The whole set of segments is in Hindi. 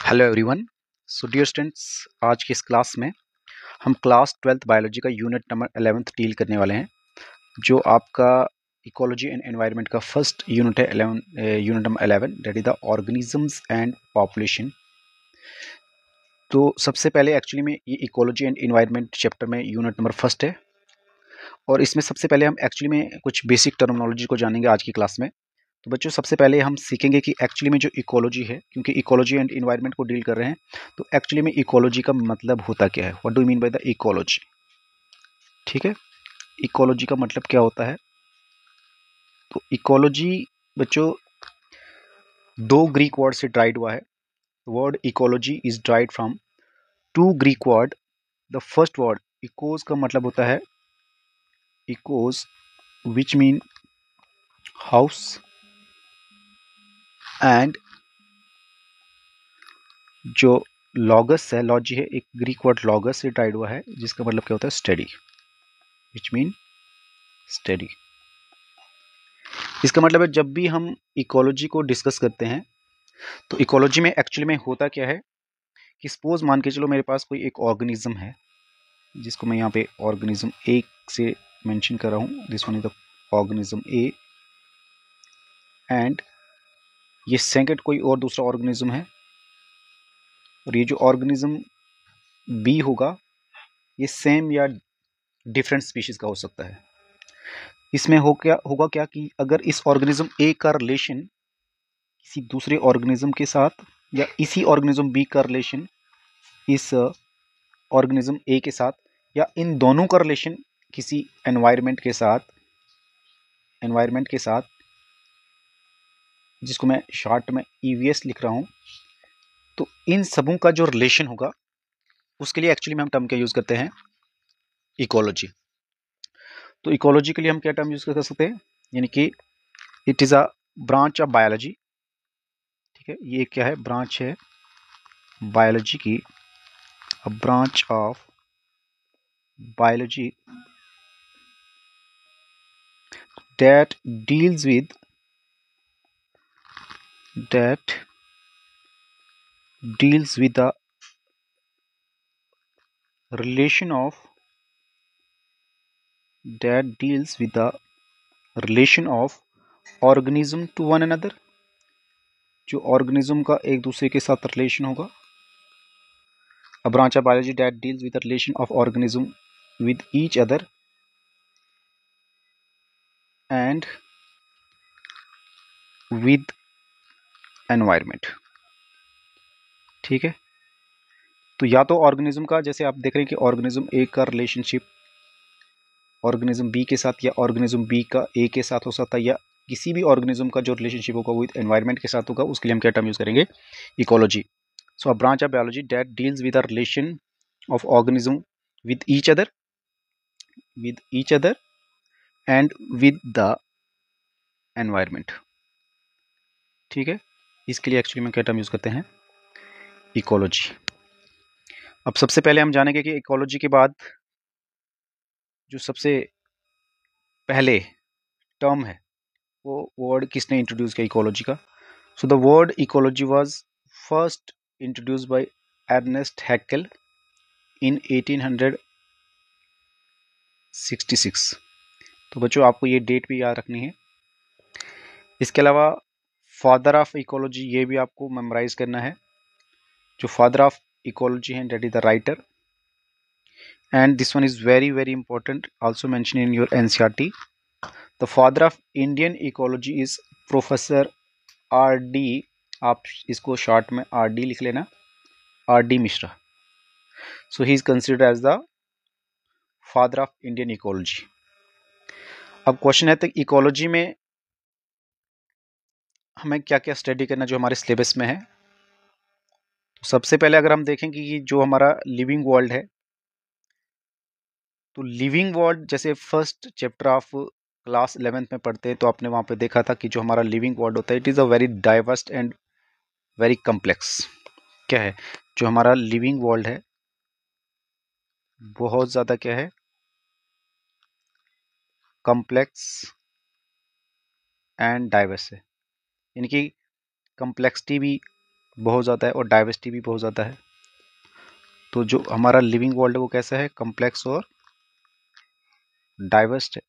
Hello everyone. So dear students, आज की इस क्लास में हम क्लास 12th बायोलॉजी का यूनिट नंबर 11th डील करने वाले हैं, जो आपका इकोलॉजी एंड एनवायरनमेंट का फर्स्ट यूनिट है। Unit number 11 that is the organisms and population. तो सबसे पहले एक्चुअली में ये इकोलॉजी एंड एनवायरनमेंट चैप्टर में यूनिट नंबर फर्स्ट है, और इसमें सबसे पहले हम एक्चुअली में कुछ बेसिक टर्मिनोलॉजी को जानेंगे आज की क्लास में। तो बच्चों, सबसे पहले हम सीखेंगे कि एक्चुअली में जो इकोलॉजी है, क्योंकि इकोलॉजी एंड एनवायरनमेंट को डील कर रहे हैं, तो एक्चुअली में इकोलॉजी का मतलब होता क्या है। What do you mean by the ecology? ठीक है, इकोलॉजी का मतलब क्या होता है? तो इकोलॉजी बच्चों दो ग्रीक वर्ड से ड्राइड हुआ है। Word ecology is derived from two Greek word. The first word oikos का मतलब होता है oikos, which mean house, and जो लॉगस है, लॉजी है, एक ग्रीक वर्ड लॉगस से ड्राइड हुआ है, जिसका मतलब क्या होता है स्टडी, विच मीन स्टडी। इसका मतलब है जब भी हम इकोलॉजी को डिस्कस करते हैं, तो इकोलॉजी में एक्चुअली में होता क्या है कि सपोज मान के चलो मेरे पास कोई एक ऑर्गेनिज्म है, जिसको मैं यहाँ पे ऑर्गेनिज्म ए से मेंशन कर रहा हूँ। This one is the organism A, and ये सेकंड कोई और दूसरा ऑर्गेनिज्म है, और ये जो ऑर्गेनिज्म बी होगा ये सेम या डिफरेंट स्पीशीज का हो सकता है। इसमें होगा क्या कि अगर इस ऑर्गेनिज्म ए का रिलेशन किसी दूसरे ऑर्गेनिज्म के साथ, या इसी ऑर्गेनिज्म बी का रिलेशन इस ऑर्गेनिज्म ए के साथ, या इन दोनों का रिलेशन किसी एनवायरनमेंट के साथ, जिसको मैं शॉर्ट में ईवीएस लिख रहा हूँ, तो इन सबों का जो रिलेशन होगा उसके लिए एक्चुअली में हम टर्म क्या यूज करते हैं? इकोलॉजी। तो इकोलॉजी के लिए हम क्या टर्म यूज कर सकते हैं? यानी कि it is a branch of biology. ठीक है, ये क्या है? ब्रांच है बायोलॉजी की, a branch of biology that deals with the relation of organism to one another, जो ऑर्गेनिज्म का एक दूसरे के साथ रिलेशन होगा। A branch of biology that deals with the relation of organism with each other and with environment। ठीक है, तो या तो ऑर्गेनिज्म का, जैसे आप देख रहे हैं कि ऑर्गेनिज्म ए का रिलेशनशिप ऑर्गेनिज्म बी के साथ, या ऑर्गेनिज्म बी का ए के साथ हो सकता है, या किसी भी ऑर्गेनिज्म का जो रिलेशनशिप होगा विद एनवायरनमेंट के साथ होगा, उसके लिए हम क्या टर्म यूज करेंगे? Ecology. So a branch of biology that deals with the relation of organism with each other and with the environment. ठीक है, इसके लिए एक्चुअली में क्या टर्म यूज करते हैं? इकोलॉजी। अब सबसे पहले हम जानेंगे कि इकोलॉजी के बाद जो सबसे पहले टर्म है वो वर्ड किसने इंट्रोड्यूस किया इकोलॉजी का? So the word ecology was first introduced by Ernest Haeckel in 1866। तो बच्चों, आपको ये डेट भी याद रखनी है। इसके अलावा फादर ऑफ इकोलॉजी ये भी आपको मेमोराइज करना है। जो फादर ऑफ इकोलॉजी हैं that is the Reiter, and this one is very very important, also mention in your NCERT. The father of Indian ecology is professor R D, आप इसको शॉर्ट में आर डी लिख लेना, R D Mishra. So he is considered as the father of Indian ecology. अब क्वेश्चन है, तो इकोलॉजी में हमें क्या क्या स्टडी करना जो हमारे सिलेबस में है? तो सबसे पहले अगर हम देखें कि जो हमारा लिविंग वर्ल्ड है, तो लिविंग वर्ल्ड जैसे first chapter of class 11th में पढ़ते हैं, तो आपने वहाँ पे देखा था कि जो हमारा लिविंग वर्ल्ड होता है it is a very diverse and very complex. क्या है जो हमारा लिविंग वर्ल्ड है? बहुत ज़्यादा क्या है? कम्प्लेक्स एंड डाइवर्स है। यानी कि कम्प्लेक्सिटी भी बहुत ज़्यादा है और डाइवर्सिटी भी बहुत ज़्यादा है। तो जो हमारा लिविंग वर्ल्ड है वो कैसा है, कम्प्लेक्स और डाइवर्स है।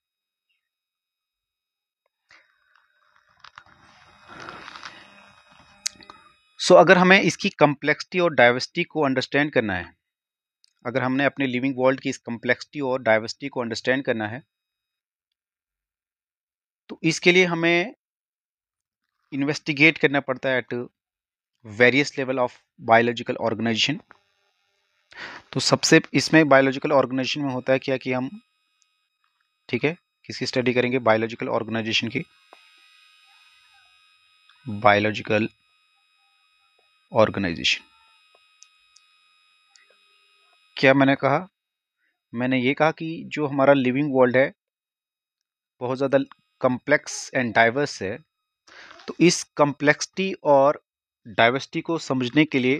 सो अगर हमें इसकी कम्प्लेक्सिटी और डाइवर्सिटी को अंडरस्टैंड करना है, अगर हमने अपने लिविंग वर्ल्ड की इस कम्प्लेक्सिटी और डाइवर्सिटी को अंडरस्टैंड करना है, तो इसके लिए हमें इन्वेस्टिगेट करना पड़ता है at various level of biological organisation. तो सबसे इसमें बायोलॉजिकल ऑर्गेनाइजेशन में होता है क्या कि हम, ठीक है, किसकी स्टडी करेंगे, बायोलॉजिकल ऑर्गेनाइजेशन की, बायोलॉजिकल ऑर्गेनाइजेशन। क्या मैंने कहा, मैंने ये कहा कि जो हमारा लिविंग वर्ल्ड है बहुत ज़्यादा कम्प्लेक्स एंड डाइवर्स है। तो इस कम्प्लेक्सिटी और डाइवर्सिटी को समझने के लिए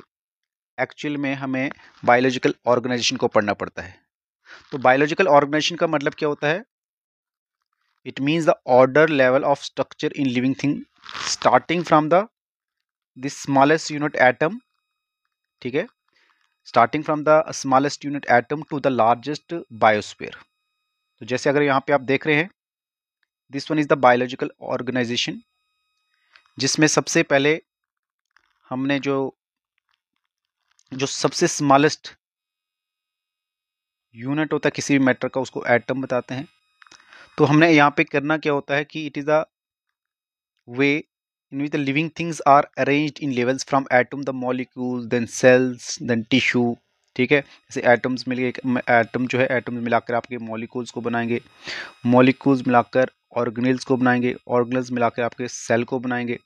एक्चुअल में हमें बायोलॉजिकल ऑर्गेनाइजेशन को पढ़ना पड़ता है। तो बायोलॉजिकल ऑर्गेनाइजेशन का मतलब क्या होता है, it means the order level of structure in living thing starting from the smallest unit atom, ठीक है, starting from the smallest unit atom to the largest biosphere. तो जैसे अगर यहाँ पे आप देख रहे हैं, this one is the biological organisation, जिसमें सबसे पहले हमने जो सबसे स्मॉलेस्ट यूनिट होता है किसी भी मैटर का, उसको एटम बताते हैं। तो हमने यहाँ पे करना क्या होता है कि it is the way in which the living things are arranged in levels from atom the molecules then cells then tissue, ठीक है। जैसे एटम्स मिल एटम जो है, एटम्स मिलाकर आपके मॉलिक्यूल्स को बनाएंगे, मॉलिक्यूल्स मिलाकर ऑर्गेनेल्स को बनाएंगे, ऑर्गेनेल्स मिलाकर आपके सेल को बनाएंगे,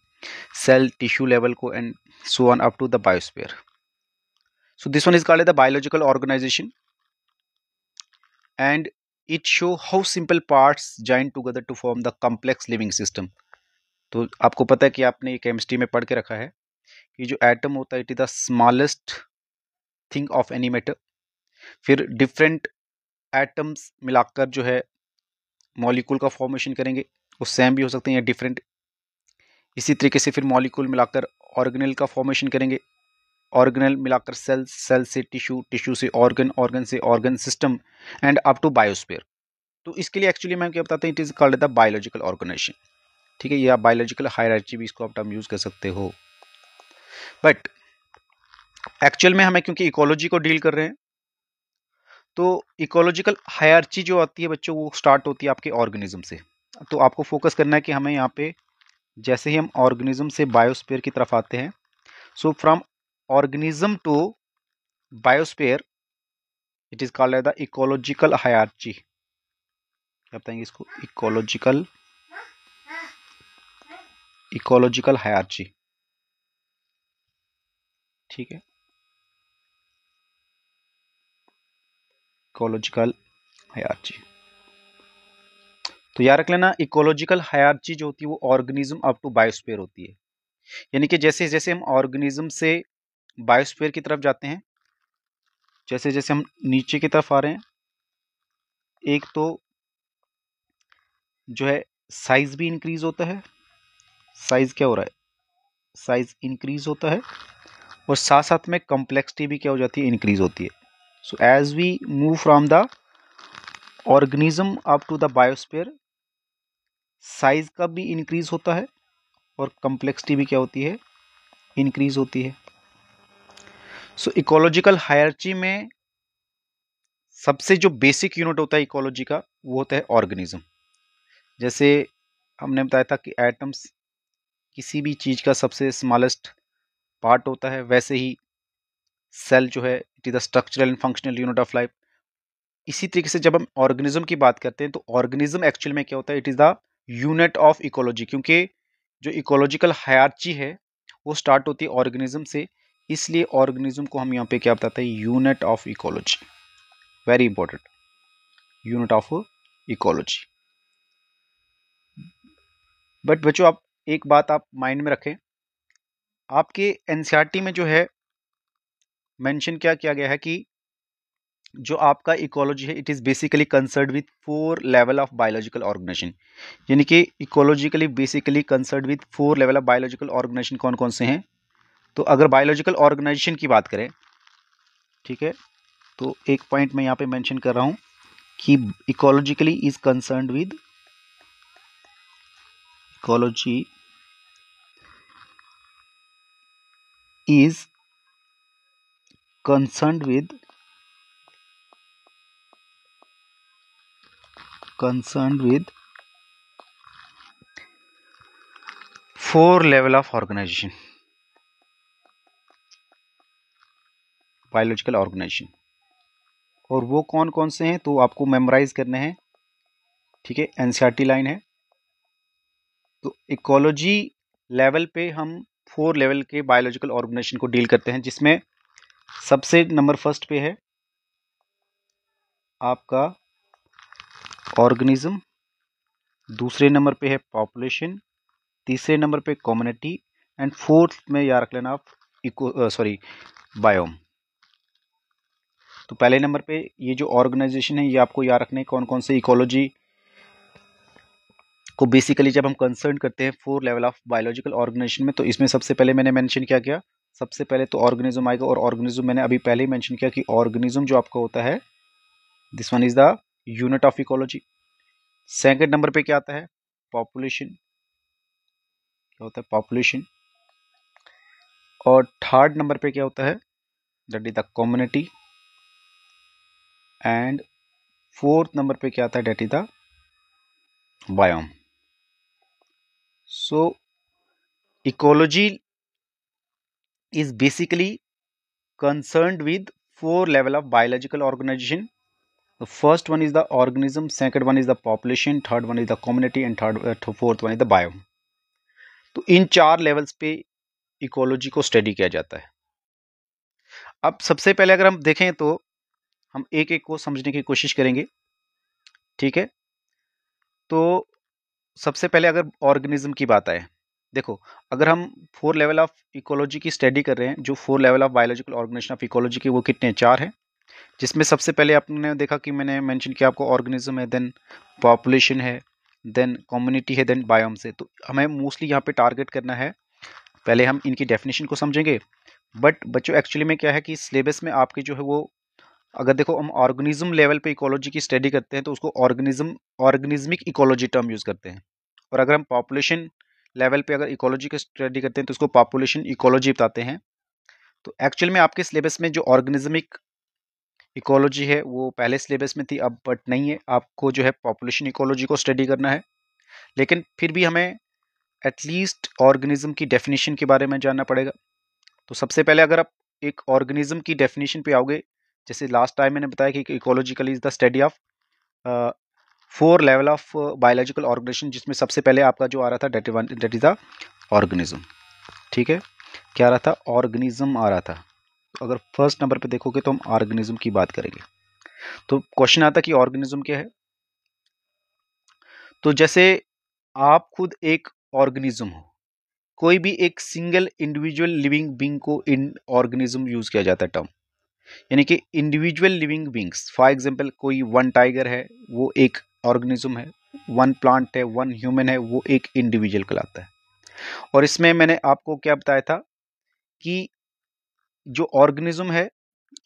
सेल टिश्यू लेवल को, and so on up to the biosphere. So this one is called the biological organization and it show how simple parts join together to form the complex living system। तो आपको पता है कि आपने केमिस्ट्री में पढ़ के रखा है कि जो एटम होता है it is the smallest thing of any matter. फिर डिफरेंट एटम्स मिलाकर जो है मॉलिक्यूल का फॉर्मेशन करेंगे, वो सेम भी हो सकते हैं या डिफरेंट। इसी तरीके से फिर मॉलिक्यूल मिलाकर ऑर्गेनेल का फॉर्मेशन करेंगे, ऑर्गेनल मिलाकर सेल, सेल से टिश्यू, टिश्यू से ऑर्गन, ऑर्गन से organ system and up to biosphere. तो इसके लिए एक्चुअली मैं क्या बताता हूँ, it is called the biological organisation, ठीक है, या बायोलॉजिकल हायरार्ची भी इसको आप टर्म यूज कर सकते हो। बट एक्चुअल में हमें क्योंकि इकोलॉजी को डील कर रहे हैं, तो इकोलॉजिकल हायरार्ची जो आती है बच्चों वो स्टार्ट होती है आपके ऑर्गेनिज्म से। तो आपको फोकस करना है कि हमें यहाँ पे जैसे ही हम ऑर्गेनिज्म से बायोस्फीयर की तरफ आते हैं, so from organism to biosphere it is called the ecological hierarchy. क्या बताएंगे इसको, इकोलॉजिकल हायरार्ची, ठीक है, इकोलॉजिकल हायरार्ची। तो याद रख लेना, इकोलॉजिकल हायरार्ची जो होती है वो ऑर्गेनिज्म अप टू बायोस्फीयर होती है। यानी कि जैसे जैसे हम ऑर्गेनिज्म से बायोस्फीयर की तरफ जाते हैं, जैसे जैसे हम नीचे की तरफ आ रहे हैं, एक तो जो है साइज भी इंक्रीज होता है, साइज क्या हो रहा है, साइज इंक्रीज होता है, और साथ साथ में कॉम्प्लेक्सिटी भी क्या हो जाती है, इंक्रीज होती है। So as we move from the organism up to the biosphere, size का भी इंक्रीज होता है और कॉम्प्लेक्सिटी भी क्या होती है, इंक्रीज होती है। सो इकोलॉजिकल हायरार्ची में सबसे जो बेसिक यूनिट होता है इकोलॉजी का वो होता है ऑर्गेनिज्म। जैसे हमने बताया था कि एटम्स किसी भी चीज़ का सबसे स्मॉलेस्ट पार्ट होता है, वैसे ही सेल जो है it is the structural and functional unit of life. इसी तरीके से जब हम ऑर्गेनिज्म की बात करते हैं तो ऑर्गेनिज्म एक्चुअल में क्या होता है, it is the unit of ecology, क्योंकि जो इकोलॉजिकल हायरार्ची है वो स्टार्ट होती है ऑर्गेनिज्म से, इसलिए ऑर्गेनिज्म को हम यहाँ पे क्या बताते हैं, unit of ecology, very important, unit of ecology. But बच्चों आप एक बात आप माइंड में रखें, आपके एनसीईआरटी में जो है मेंशन क्या किया गया है कि जो आपका इकोलॉजी है it is basically concerned with 4 level of biological organisation. यानी कि ecologically basically concerned with 4 level of biological organisation कौन कौन से हैं, तो अगर बायोलॉजिकल ऑर्गेनाइजेशन की बात करें, ठीक है, तो एक पॉइंट मैं यहाँ पे मेंशन कर रहा हूँ कि ecologically is concerned with ecology is concerned with 4 level of organization, biological organisation. और वो कौन कौन से हैं तो आपको मेमोराइज करने हैं, ठीक है, एनसीईआरटी लाइन है। तो इकोलॉजी लेवल पे हम 4 लेवल के बायोलॉजिकल ऑर्गेनाइजेशन को डील करते हैं, जिसमें सबसे नंबर फर्स्ट पे है आपका ऑर्गेनिज्म, दूसरे नंबर पे है पॉपुलेशन, तीसरे नंबर पे कम्युनिटी, एंड फोर्थ में याद रख लेना आप बायोम। तो पहले नंबर पे ये जो ऑर्गेनाइजेशन है ये आपको याद रखने कौन कौन से इकोलॉजी को बेसिकली जब हम कंसर्न करते हैं 4 लेवल ऑफ बायोलॉजिकल ऑर्गेनाइजेशन में, तो इसमें सबसे पहले मैंने मेंशन क्या किया, सबसे पहले तो ऑर्गेनिज्म आएगा। और ऑर्गेनिज्म मैंने अभी पहले ही मेंशन किया कि ऑर्गेनिज्म जो आपका होता है, this one is the unit of ecology. Second number पे क्या आता है, पॉपुलेशन, क्या होता है पॉपुलेशन। और थर्ड नंबर पे क्या होता है, that is the community. And fourth number पे क्या आता है, that is the biome. So ecology is basically concerned with 4 level of biological organization. The first one is the organism, second one is the population, third one is the community, and fourth one is the biome. तो इन 4 लेवल्स पे इकोलॉजी को स्टडी किया जाता है। अब सबसे पहले अगर हम देखें तो हम एक एक को समझने की कोशिश करेंगे, ठीक है। तो सबसे पहले अगर ऑर्गेनिज्म की बात आए, देखो अगर हम 4 लेवल ऑफ इकोलॉजी की स्टडी कर रहे हैं, जो 4 level of biological organisation of ecology के वो कितने, 4 हैं। जिसमें सबसे पहले आपने देखा कि मैंने मेंशन किया आपको ऑर्गेनिज्म है, देन पॉपुलेशन है, देन कम्युनिटी है, देन बायोम्स है। तो हमें मोस्टली यहाँ पे टारगेट करना है, पहले हम इनकी डेफिनेशन को समझेंगे। बट बच्चों एक्चुअली में क्या है कि सिलेबस में आपके जो है वो, अगर देखो हम ऑर्गेनिज्म लेवल पे इकोलॉजी की स्टडी करते हैं तो उसको ऑर्गेनिज्मिक इकोलॉजी टर्म यूज़ करते हैं। और अगर हम पॉपुलेशन लेवल पे अगर इकोलॉजी की स्टडी करते हैं तो उसको पॉपुलेशन इकोलॉजी बताते हैं। तो एक्चुअल में आपके सिलेबस में जो ऑर्गेनिज्मिक इकोलॉजी है वो पहले सिलेबस में थी, अब बट नहीं है, आपको जो है पॉपुलेशन इकोलॉजी को स्टडी करना है। लेकिन फिर भी हमें एटलीस्ट ऑर्गेनिज्म की डेफिनेशन के बारे में जानना पड़ेगा। तो सबसे पहले अगर आप एक ऑर्गेनिज्म की डेफिनेशन पे आओगे, जैसे लास्ट टाइम मैंने बताया कि ecological is the study of 4 level of biological organisation, जिसमें सबसे पहले आपका जो आ रहा था डेट इज द ऑर्गेनिज्म, ठीक है। क्या आ रहा था, ऑर्गेनिज्म आ रहा था। तो अगर फर्स्ट नंबर पे देखोगे तो हम ऑर्गेनिज्म की बात करेंगे। तो क्वेश्चन आता कि ऑर्गेनिज्म क्या है। तो जैसे आप खुद एक ऑर्गेनिज्म हो, कोई भी एक सिंगल इंडिविजुअल लिविंग बींग को इन ऑर्गेनिज्म यूज किया जाता है टर्म, यानी कि individual living beings. For example कोई वन टाइगर है वो एक ऑर्गेनिज्म है, वन प्लांट है, वन ह्यूमन है, वो एक इंडिविजुअल कहलाता है। और इसमें मैंने आपको क्या बताया था कि जो ऑर्गेनिज्म है,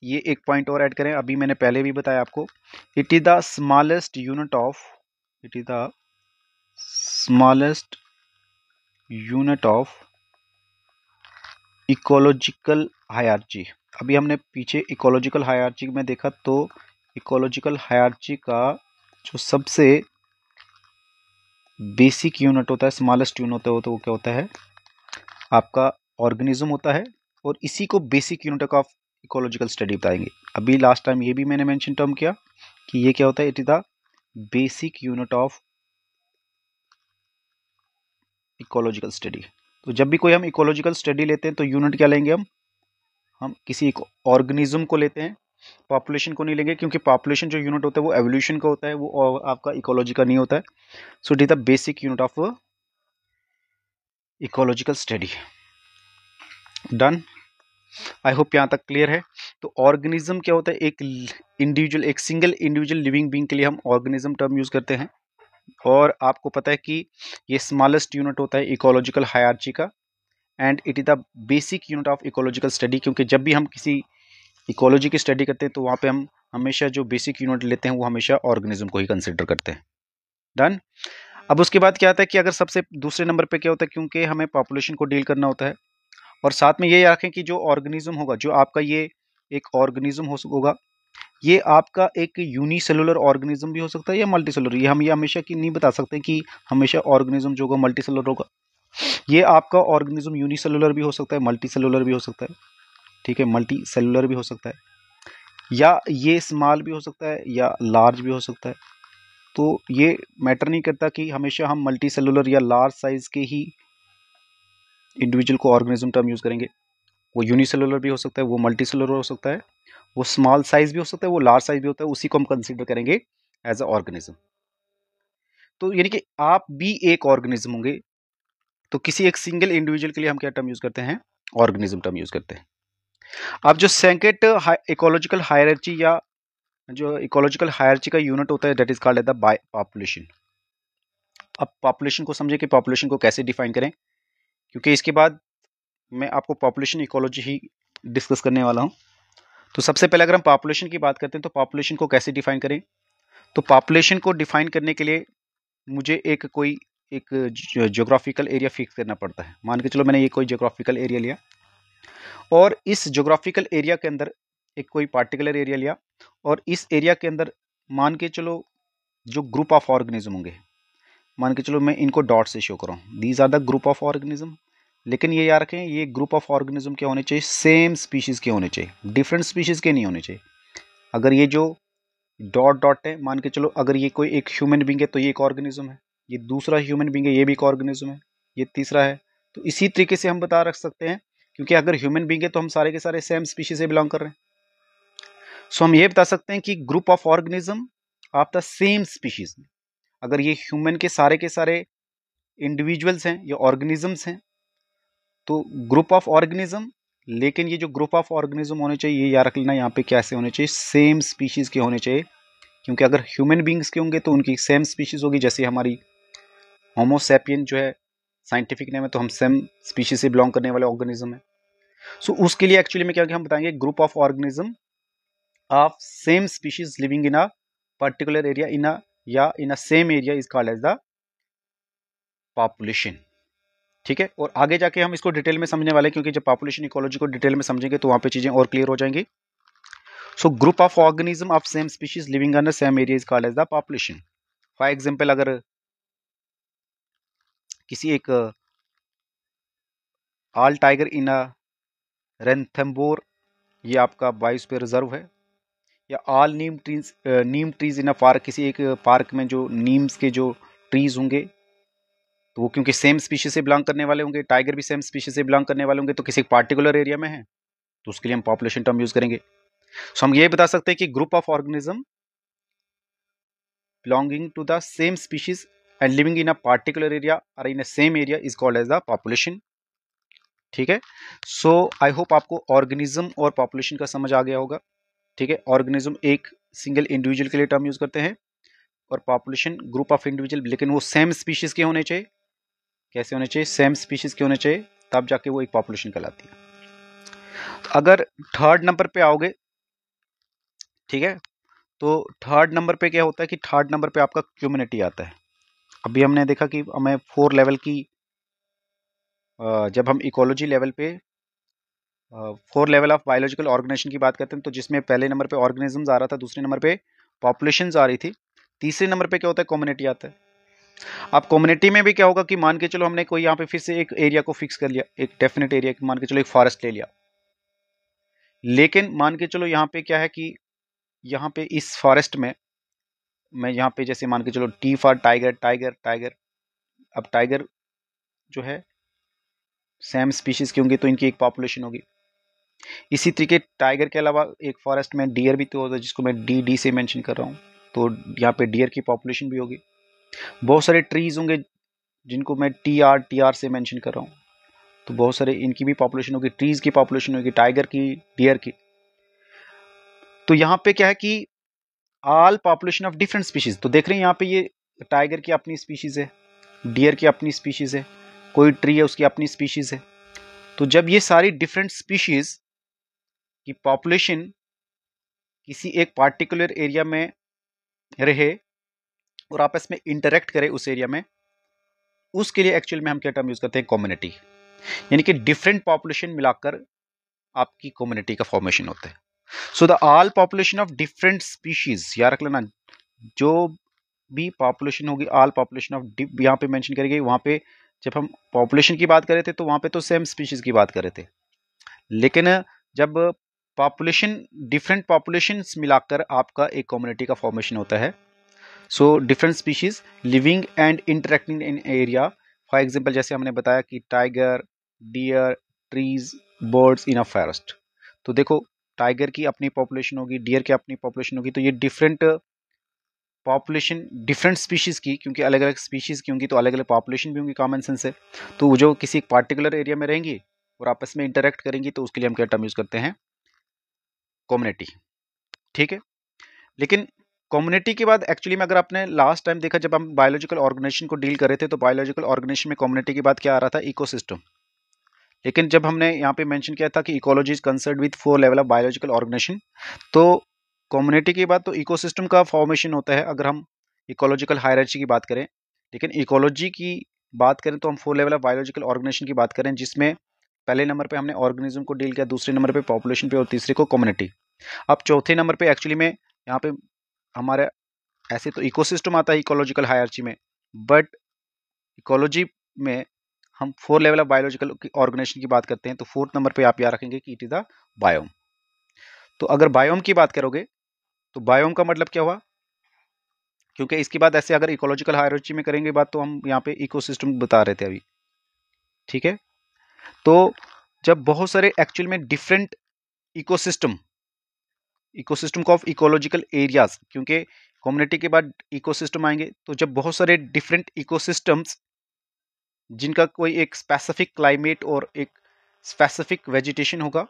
ये एक पॉइंट और ऐड करें, अभी मैंने पहले भी बताया आपको, it is the smallest unit of it is the smallest unit of ecological hierarchy. अभी हमने पीछे इकोलॉजिकल हायरार्ची में देखा, तो इकोलॉजिकल हायरार्ची का जो सबसे बेसिक यूनिट होता है, स्मॉलेस्ट यूनिट होता है, तो वो क्या होता है, आपका ऑर्गेनिज्म होता है। और इसी को basic unit of ecological study बताएंगे। अभी लास्ट टाइम ये भी मैंने मेंशन टर्म किया कि ये क्या होता है, it is the basic unit of ecological study. तो जब भी कोई हम इकोलॉजिकल स्टडी लेते हैं तो यूनिट क्या लेंगे, हम किसी एक ऑर्गेनिज्म को लेते हैं, पॉपुलेशन को नहीं लेंगे, क्योंकि पॉपुलेशन जो यूनिट होता है वो एवोल्यूशन का होता है, वो आपका इकोलॉजी का नहीं होता है। So it is the basic unit of ecological study. Done, I hope यहाँ तक क्लियर है। तो ऑर्गेनिज्म क्या होता है, एक इंडिविजुअल, एक सिंगल इंडिविजुअल लिविंग बीइंग के लिए हम ऑर्गेनिज्म टर्म यूज करते हैं। और आपको पता है कि ये स्मॉलेस्ट यूनिट होता है इकोलॉजिकल हायरार्ची का, and it is the basic unit of ecological study, क्योंकि जब भी हम किसी इकोलॉजी की स्टडी करते हैं तो वहाँ पे हम हमेशा जो बेसिक यूनिट लेते हैं वो हमेशा ऑर्गेनिज्म को ही कंसिडर करते हैं। डन। अब उसके बाद क्या आता है कि अगर सबसे दूसरे नंबर पे क्या होता है, क्योंकि हमें पॉपुलेशन को डील करना होता है, और साथ में ये रखें कि जो ऑर्गेनिज्म होगा, जो आपका ये एक ऑर्गेनिज्म होगा, ये आपका एक यूनिसेलुलर ऑर्गेनिज्म भी हो सकता है या मल्टी सेलुलर। ये हम ये हमेशा की नहीं बता सकते कि हमेशा ऑर्गेनिज्म जो होगा मल्टी सेलुलर होगा। ये आपका ऑर्गेनिज्म यूनिसेलुलर भी हो सकता है, मल्टी सेलुलर भी हो सकता है, ठीक है, मल्टी सेलुलर भी हो सकता है, या ये स्मॉल भी हो सकता है या लार्ज भी हो सकता है। तो ये मैटर नहीं करता कि हमेशा हम मल्टी सेलुलर या लार्ज साइज के ही इंडिविजुअल को ऑर्गेनिज्म टर्म यूज़ करेंगे। वो यूनिसेलुलर भी हो सकता है, वो मल्टी सेलुलर हो सकता है, वो स्मॉल साइज भी हो सकता है, वो लार्ज साइज भी होता है, उसी को हम कंसिडर करेंगे एज अ ऑर्गेनिज्म। तो यानी कि आप भी एक ऑर्गेनिज्म होंगे, तो किसी एक सिंगल इंडिविजुअल के लिए हम क्या टर्म यूज करते हैं, ऑर्गेनिज्म टर्म यूज करते हैं। अब जो सेकेंड इकोलॉजिकल हायरार्ची या जो इकोलॉजिकल हायरार्ची का यूनिट होता है that is called as the population. अब पॉपुलेशन को समझे कि पॉपुलेशन को कैसे डिफाइन करें, क्योंकि इसके बाद मैं आपको पॉपुलेशन इकोलॉजी ही डिस्कस करने वाला हूं। तो सबसे पहले अगर हम पॉपुलेशन की बात करते हैं तो पॉपुलेशन को कैसे डिफाइन करें, तो पॉपुलेशन को डिफाइन करने के लिए मुझे एक ज्योग्राफिकल एरिया फिक्स करना पड़ता है। मान के चलो मैंने ये कोई ज्योग्राफिकल एरिया लिया, और इस ज्योग्राफिकल एरिया के अंदर एक कोई पार्टिकुलर एरिया लिया, और इस एरिया के अंदर मान के चलो जो ग्रुप ऑफ ऑर्गेनिज्म होंगे, मान के चलो मैं इनको डॉट से शो कर रहा हूँ, these are the group of organism. लेकिन ये याद रखें, ये ग्रुप ऑफ ऑर्गेनिज्म क्या होने चाहिए, सेम स्पीशीज के होने चाहिए, डिफरेंट स्पीशीज के नहीं होने चाहिए। अगर ये जो डॉट डॉट है, मान के चलो अगर ये कोई एक ह्यूमन बींग है तो ये एक ऑर्गेनिज्म है, ये दूसरा ह्यूमन बींग है ये भी एक ऑर्गेनिज्म है, ये तीसरा है। तो इसी तरीके से हम बता रख सकते हैं, क्योंकि अगर ह्यूमन बींग है तो हम सारे के सारे सेम स्पीशीज से बिलोंग कर रहे हैं। सो हम ये बता सकते हैं कि group of organism of the same species. अगर ये ह्यूमन के सारे इंडिविजुअल्स हैं या ऑर्गेनिजम्स हैं तो ग्रुप ऑफ ऑर्गेनिज्म, लेकिन ये जो ग्रुप ऑफ ऑर्गेनिज्म होने चाहिए ये याद रख लेना, यहाँ पे कैसे होने चाहिए, सेम स्पीशीज के होने चाहिए। क्योंकि अगर ह्यूमन बींग्स के होंगे तो उनकी सेम स्पीशीज होगी, जैसे हमारी होमोसैपियन जो है साइंटिफिक नेम है, तो हम सेम स्पीशीज से बिलोंग करने वाले ऑर्गेनिज्म है। सो उसके लिए एक्चुअली में क्या हम बताएंगे, group of organism of same species living in a particular area in a same area is called as the population. ठीक है, और आगे जाके हम इसको डिटेल में समझने वाले हैं, क्योंकि जब पॉपुलेशन इकोलॉजी को डिटेल में समझेंगे तो वहां पे चीजें और क्लियर हो जाएंगी। So group of organism of same species living in the same area is called as the population. For example, अगर किसी एक ऑल टाइगर इन अ रेंथम्बोर, ये आपका बायोस्फीयर रिजर्व है, या all Neem trees in a park, किसी एक पार्क में जो नीम्स के जो ट्रीज होंगे तो वो क्योंकि सेम स्पीशीज से बिलोंग करने वाले होंगे, टाइगर भी सेम स्पीशीज से बिलोंग करने वाले होंगे, तो किसी पार्टिकुलर एरिया में है तो उसके लिए हम पॉपुलेशन टर्म यूज करेंगे। सो हम ये बता सकते हैं कि group of organism belonging to the same species and living in a particular area और in a same area is called as the population. ठीक है, सो आई होप आपको ऑर्गेनिज्म और पॉपुलेशन का समझ आ गया होगा। ठीक है, ऑर्गेनिज्म एक सिंगल इंडिविजुअल के लिए टर्म यूज करते हैं, और पॉपुलेशन ग्रुप ऑफ इंडिविजुअल, लेकिन वो सेम स्पीशीज के होने चाहिए। कैसे होने चाहिए, सेम स्पीशीज के होने चाहिए, तब जाके वो एक पॉपुलेशन कहलाती है। तो अगर थर्ड नंबर पे आओगे, ठीक है, तो थर्ड नंबर पे क्या होता है कि थर्ड नंबर पे आपका कम्युनिटी आता है। अभी हमने देखा कि हमें 4 लेवल की, जब हम इकोलॉजी लेवल पे 4 लेवल ऑफ बायोलॉजिकल ऑर्गेनाइजेशन की बात करते हैं, तो जिसमें पहले नंबर पे ऑर्गेनिजम्स आ रहा था, दूसरे नंबर पे पॉपुलेशंस आ रही थी, तीसरे नंबर पे क्या होता है, कम्युनिटी आता है। अब कम्युनिटी में भी क्या होगा कि मान के चलो हमने कोई यहाँ पे फिर से एक एरिया को फिक्स कर लिया, एक डेफिनेट एरिया, मान के चलो एक फॉरेस्ट ले लिया, लेकिन मान के चलो यहाँ पे क्या है कि यहाँ पे इस फॉरेस्ट में मैं यहाँ पे जैसे मान के चलो T for tiger, tiger tiger. अब टाइगर जो है सेम स्पीशीज के होंगे तो इनकी एक पॉपुलेशन होगी। इसी तरीके टाइगर के अलावा एक फॉरेस्ट में डियर भी तो होता है, जिसको मैं डी से मेंशन कर रहा हूँ, तो यहाँ पे डियर की पॉपुलेशन भी होगी। बहुत सारे ट्रीज होंगे जिनको मैं टी आर से मेंशन कर रहा हूँ, तो बहुत सारे इनकी भी पॉपुलेशन होगी, ट्रीज की पॉपुलेशन होगी, टाइगर की, डियर की। तो यहाँ पे क्या है कि all population of different species, तो देख रहे हैं यहाँ पे ये टाइगर की अपनी स्पीशीज है, डियर की अपनी स्पीशीज है, कोई ट्री है उसकी अपनी स्पीशीज है, तो जब ये सारी डिफरेंट स्पीशीज की पॉपुलेशन किसी एक पार्टिकुलर एरिया में रहे और आपस में इंटरेक्ट करे उस एरिया में, उसके लिए एक्चुअल में हम क्या टर्म यूज करते हैं, कम्युनिटी। यानी कि डिफरेंट पॉपुलेशन मिलाकर आपकी कम्युनिटी का फॉर्मेशन होता है। So the all population of different species, याद रख लेना, जो भी पॉपुलेशन होगी, ऑल पॉपुलेशन ऑफ, यहाँ पे मेंशन करी गई, वहां पे जब हम पॉपुलेशन की बात कर रहे थे तो वहां पे तो सेम स्पीशीज की बात कर रहे थे, लेकिन जब पॉपुलेशन डिफरेंट पॉपुलेशंस मिलाकर आपका एक कम्युनिटी का फॉर्मेशन होता है। So different species living and interacting in area, for example जैसे हमने बताया कि tiger, deer, trees, birds in a forest. तो देखो, टाइगर की अपनी पॉपुलेशन होगी, डियर की अपनी पॉपुलेशन होगी, तो ये डिफरेंट पॉपुलेशन डिफरेंट स्पीशीज की, क्योंकि अलग अलग स्पीशीज की होंगी तो अलग अलग पॉपुलेशन भी होंगी, कॉमन सेंस है। तो वो जो किसी एक पार्टिकुलर एरिया में रहेंगी और आपस में इंटरेक्ट करेंगी, तो उसके लिए हम क्या टर्म यूज करते हैं, कम्युनिटी। ठीक है, लेकिन कम्युनिटी के बाद एक्चुअली में अगर आपने लास्ट टाइम देखा जब हम बायोलॉजिकल ऑर्गेनाइजेशन को डील कर रहे थे, तो बायोलॉजिकल ऑर्गेनाइजेशन में कम्युनिटी के बाद क्या आ रहा था, इकोसिस्टम। लेकिन जब हमने यहाँ पे मेंशन किया था कि ecology is concerned with 4 level of biological organisation, तो कम्युनिटी के बाद तो इकोसिस्टम का फॉर्मेशन होता है अगर हम इकोलॉजिकल हायरार्ची की बात करें। लेकिन इकोलॉजी की बात करें तो हम 4 लेवल ऑफ बायोलॉजिकल ऑर्गेनाइजेशन की बात करें, जिसमें पहले नंबर पे हमने ऑर्गेनिज्म को डील किया, दूसरे नंबर पे पॉपुलेशन पे और तीसरे को कम्युनिटी। अब चौथे नंबर पे एक्चुअली में यहाँ पे हमारे ऐसे तो इकोसिस्टम आता है इकोलॉजिकल हायरार्ची में, बट इकोलॉजी में हम 4 लेवल ऑफ बायोलॉजिकल ऑर्गेनाइजेशन की बात करते हैं, तो 4th नंबर पे आप याद रखेंगे कि इट इज द बायोम। तो अगर बायोम की बात करोगे तो बायोम का मतलब क्या हुआ, क्योंकि इसके बाद ऐसे अगर इकोलॉजिकल हायरार्ची में करेंगे बात, तो हम यहाँ पे इकोसिस्टम बता रहे थे अभी। ठीक है, तो जब बहुत सारे एक्चुअल में different ecosystem of ecological areas, क्योंकि कम्युनिटी के बाद इकोसिस्टम आएंगे, तो जब बहुत सारे डिफरेंट इकोसिस्टम्स जिनका कोई एक स्पेसिफिक क्लाइमेट और एक स्पेसिफिक वेजिटेशन होगा,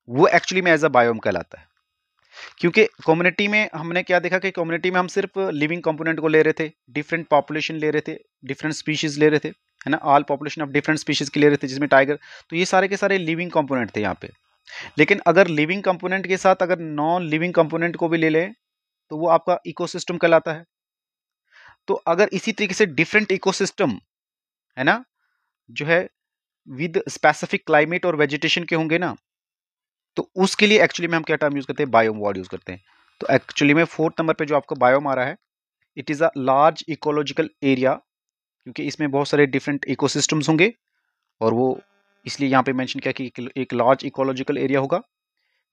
वो एक्चुअली में एज अ बायोम कहलाता है। क्योंकि कम्युनिटी में हमने क्या देखा कि कम्युनिटी में हम सिर्फ लिविंग कंपोनेंट को ले रहे थे, डिफरेंट पॉपुलेशन ले रहे थे, डिफरेंट स्पीशीज ले रहे थे, है ना, all population of different species की ले रहे थे, जिसमें टाइगर, तो ये सारे के सारे लिविंग कंपोनेंट थे यहाँ पे। लेकिन अगर लिविंग कंपोनेंट के साथ अगर नॉन लिविंग कंपोनेंट को भी ले लें, तो वो आपका इकोसिस्टम कहलाता है। तो अगर इसी तरीके से डिफरेंट इकोसिस्टम, है ना, जो है विद स्पेसिफिक क्लाइमेट और वेजिटेशन के होंगे ना, तो उसके लिए एक्चुअली में हम क्या टर्म यूज करते हैं, बायोम वर्ड यूज करते हैं। तो एक्चुअली में 4th नंबर पे जो आपका बायोम आ रहा है, it is a large ecological area, क्योंकि इसमें बहुत सारे डिफरेंट इकोसिस्टम्स होंगे, और वो इसलिए यहाँ पे मेंशन किया कि एक लार्ज इकोलॉजिकल एरिया होगा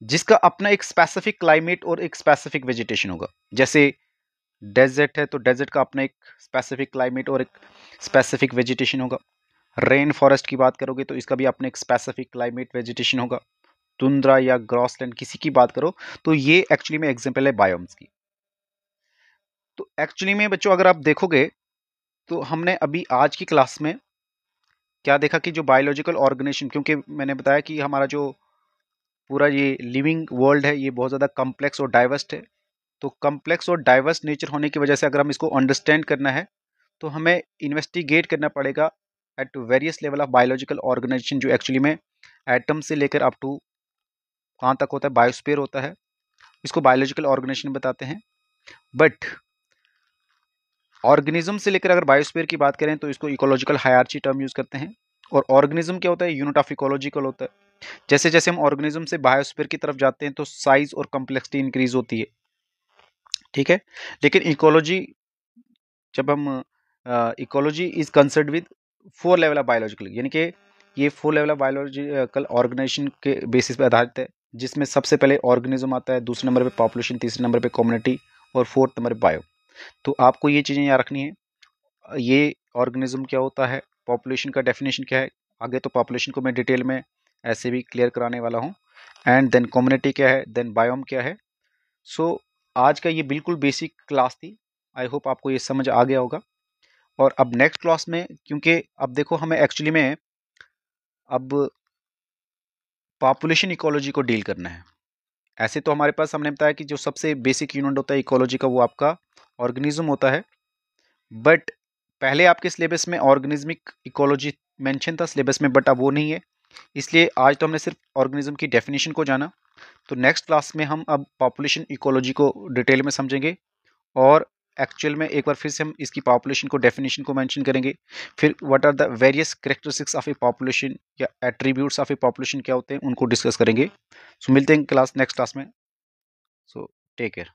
जिसका अपना एक स्पेसिफिक क्लाइमेट और एक स्पेसिफिक वेजिटेशन होगा। जैसे डेजर्ट है तो डेजर्ट का अपना एक स्पेसिफिक क्लाइमेट और एक स्पेसिफिक वेजिटेशन होगा। रेन फॉरेस्ट की बात करोगे तो इसका भी अपना एक स्पेसिफिक क्लाइमेट वेजिटेशन होगा। टुंड्रा या ग्रॉसलैंड किसी की बात करो तो ये एक्चुअली में एग्जांपल है बायोम्स की। तो एक्चुअली में बच्चों अगर आप देखोगे तो हमने अभी आज की क्लास में क्या देखा कि जो बायोलॉजिकल ऑर्गेनाइजेशन, क्योंकि मैंने बताया कि हमारा जो पूरा ये लिविंग वर्ल्ड है ये बहुत ज़्यादा कम्प्लेक्स और डाइवर्स है। तो कम्प्लेक्स और डाइवर्स नेचर होने की वजह से अगर हम इसको अंडरस्टैंड करना है तो हमें इन्वेस्टिगेट करना पड़ेगा at various level of biological organisation, जो एक्चुअली में एटम से लेकर अप टू कहाँ तक होता है, बायोस्फीयर होता है, इसको बायोलॉजिकल ऑर्गेनाइजेशन बताते हैं। बट ऑर्गेनिज्म से लेकर अगर बायोस्फीयर की बात करें तो इसको इकोलॉजिकल हायरार्ची टर्म यूज करते हैं। और ऑर्गेनिज्म क्या होता है, यूनिट ऑफ इकोलॉजिकल होता है। जैसे जैसे हम ऑर्गेनिज्म से बायोस्फीयर की तरफ जाते हैं तो साइज और कम्प्लेक्सिटी इंक्रीज होती है। ठीक है, लेकिन इकोलॉजी जब हम ecology is concerned with 4 level of biological, यानी कि ये 4 लेवल ऑफ बायोलॉजिकल ऑर्गेनाइजेशन के बेसिस पे आधारित है, जिसमें सबसे पहले ऑर्गेनिज्म आता है, दूसरे नंबर पे पॉपुलेशन, तीसरे नंबर पे कम्युनिटी और 4th नंबर पे बायो। तो आपको ये चीज़ें याद रखनी है, ये ऑर्गेनिज्म क्या होता है, पॉपुलेशन का डेफिनेशन क्या है, आगे तो पॉपुलेशन को मैं डिटेल में ऐसे भी क्लियर कराने वाला हूँ, एंड देन कम्युनिटी क्या है, देन बायोम क्या है। सो आज का ये बिल्कुल बेसिक क्लास थी, आई होप आपको ये समझ आ गया होगा। और अब नेक्स्ट क्लास में, क्योंकि अब देखो हमें एक्चुअली में अब पॉपुलेशन इकोलॉजी को डील करना है। ऐसे तो हमारे पास हमने बताया कि जो सबसे बेसिक यूनिट होता है इकोलॉजी का वो आपका ऑर्गेनिज्म होता है, बट पहले आपके सिलेबस में ऑर्गेनिज्मिक इकोलॉजी मेंशन था सिलेबस में, बट अब वो नहीं है। इसलिए आज तो हमने सिर्फ ऑर्गेनिज्म की डेफिनेशन को जाना। तो नेक्स्ट क्लास में हम अब पॉपुलेशन इकोलॉजी को डिटेल में समझेंगे और एक्चुअल में एक बार फिर से हम इसकी पॉपुलेशन को डेफिनेशन को मेंशन करेंगे। फिर what are the various characteristics of a population या एट्रीब्यूट्स ऑफ ए पॉपुलेशन क्या होते हैं उनको डिस्कस करेंगे। सो मिलते हैं क्लास नेक्स्ट क्लास में। So take care.